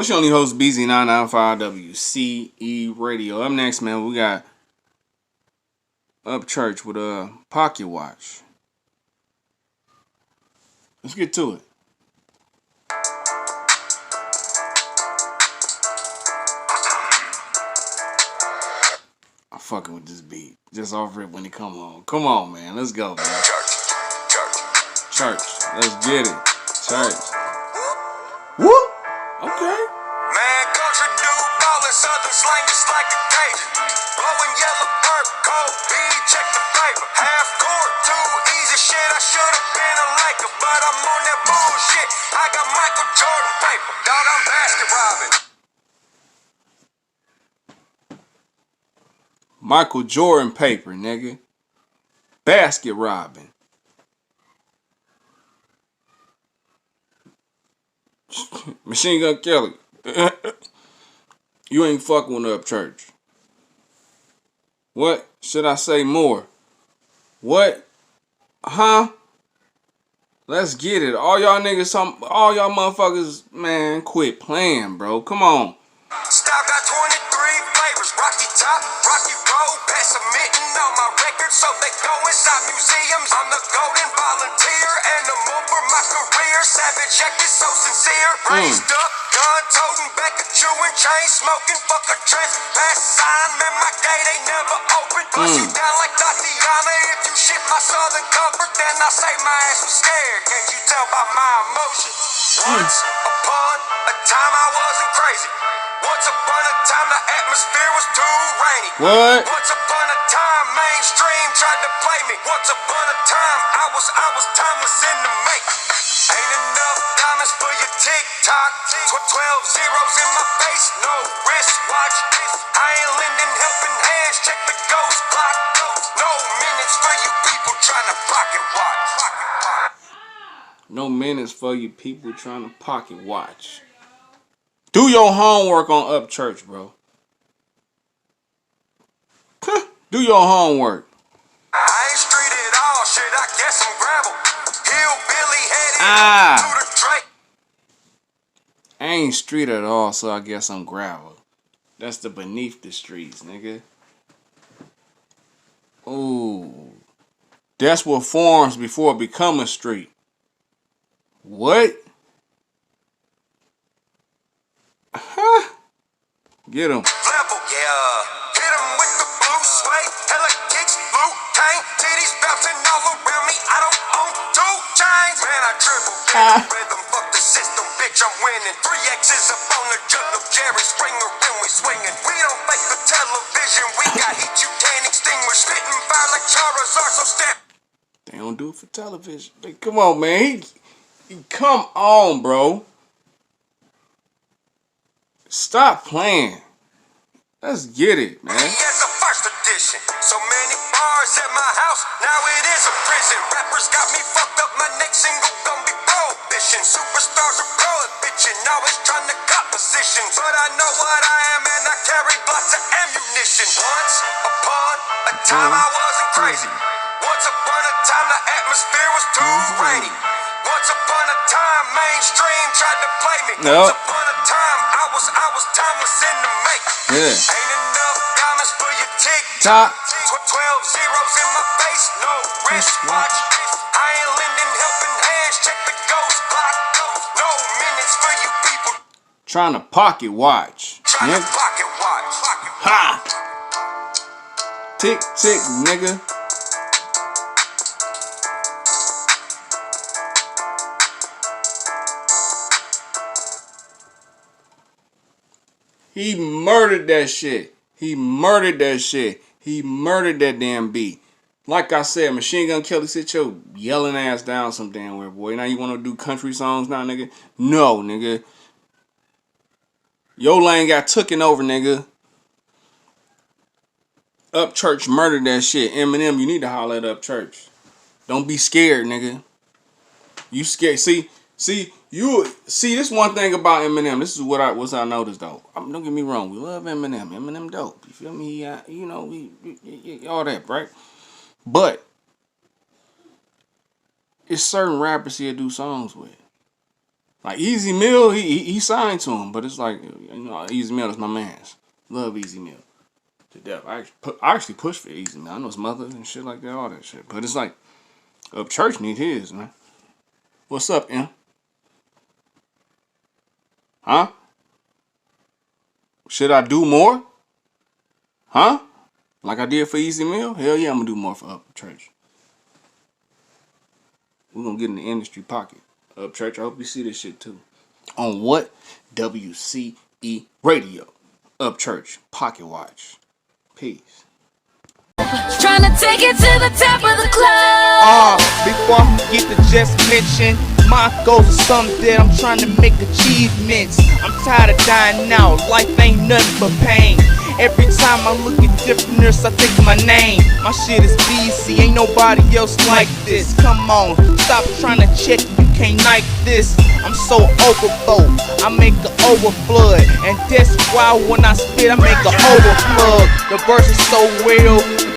It's your only host, BZ995WCE Radio. Up next, man, we got Upchurch with a Pocket Watch. Let's get to it. I'm fucking with this beat. Just off it when it come on. Come on, man. Let's go, man. Church. Let's get it. Church. Whoop. Okay. Man, country dude, ballin' southern slang just like a Cajun. Blowing yellow perp, cold bead, check the flavor. Half court, too easy shit. I should've been a Laker, but I'm on that bullshit. I got Michael Jordan paper, dog. I'm basket robbing. Michael Jordan paper, nigga. Basket robbing. Machine Gun Kelly. You ain't fucking with Upchurch. What? Should I say more? What? Huh? Let's get it. All y'all niggas, all y'all motherfuckers, man, quit playing, bro. Come on. Stop got 23 flavors. Rocky top, rocky road. Pass a mitten on my record so they go inside museums. I'm the golden volunteer and I'm over my career. Savage act is so sincere. Raised up, gun toting, back a chewing, chain smoking, fuck a trespass sign. Man, my gate ain't never open. Bust you down like Tatiana. If you shit my southern comfort, then I say my ass was scared. Can't you tell by my emotion? Once upon a time I wasn't crazy. Once upon a time the atmosphere was too rainy. What? Once upon a time mainstream tried to play me. Once upon a time I was timeless in the make. Ain't enough diamonds for your TikTok. 12 zeros in my face, no wristwatch. I ain't lending helping hands, check the ghost clock. No minutes for you people trying to pocket watch. No minutes for you people trying to pocket watch. Do your homework on Upchurch, bro. Do your homework. I ain't street at all, shit, I guess I'm gravel. Hillbilly headed to the Drake. I ain't street at all, so I guess I'm gravel. That's the beneath the streets, nigga. Ooh. That's what forms before it become a street. What? Huh? Get him. Level, yeah. Hit him with the blue suede, hella kicks, blue tank, titties bouncing all around me. I don't own 2 chains. Man, I dribble, get the rhythm, fuck the system, bitch, I'm winning. 3 X's up on the juggle, Jerry Springer, and we swinging. We don't fake the television, we got heat you can't extinguish. Spitting fire like Charizard, so step. They don't do it for television. Come on, man. Come on, bro. Stop playing. Let's get it, man. As a first edition, so many bars at my house, now it is a prison. Rappers got me fucked up, my next single gon' be prohibition. Superstars are prohibition, always trying to cop positions. But I know what I am and I carry lots of ammunition. Once upon a time I wasn't crazy. Once upon a time the atmosphere was too rainy. Once upon a time mainstream tried to play me. Once upon a time I was timeless in the make. Ain't enough diamonds for your TikTok. 12 zeros in my face, no wristwatch. I ain't lending helping hands, check the ghost clock. No minutes for you people trying to pocket watch. Trying to pocket watch. Ha! Tick, tick, nigga. He murdered that shit. He murdered that shit. He murdered that damn beat. Like I said, Machine Gun Kelly, sit your yelling ass down some damn where, boy. Now you want to do country songs now, nigga? No, nigga. Your lane got taken over, nigga. Upchurch murdered that shit. Eminem, you need to holler at Upchurch. Don't be scared, nigga. You scared. See, this one thing about Eminem. This is what I noticed though. Don't get me wrong. We love Eminem. Eminem dope. You feel me? We all that, right? But it's certain rappers he'll do songs with. Like Easy Mill, he signed to him, but it's like, you know, Easy Mill is my man's. Love Easy Mill to death. I actually push for Easy Mill. I know his mother and shit like that, all that shit. But it's like Upchurch need his, man. What's up, M? Huh? Should I do more? Huh? Like I did for Easy Mill? Hell yeah, I'm gonna do more for Upchurch. We're gonna get in the industry pocket. Upchurch, I hope you see this shit too. On what? WCE Radio. Upchurch, Pocket Watch. Peace. Trying to take it to the top of the club. Before I forget to just mention, my goals are something that I'm trying to make achievements. I'm tired of dying out, life ain't nothing but pain. Every time I look at different nurse, I think my name. My shit is BC, ain't nobody else like this. Come on, stop trying to check, you can't like this. I'm so overflow, I make an overflood. And that's why when I spit, I make an overflow. The verse is so real.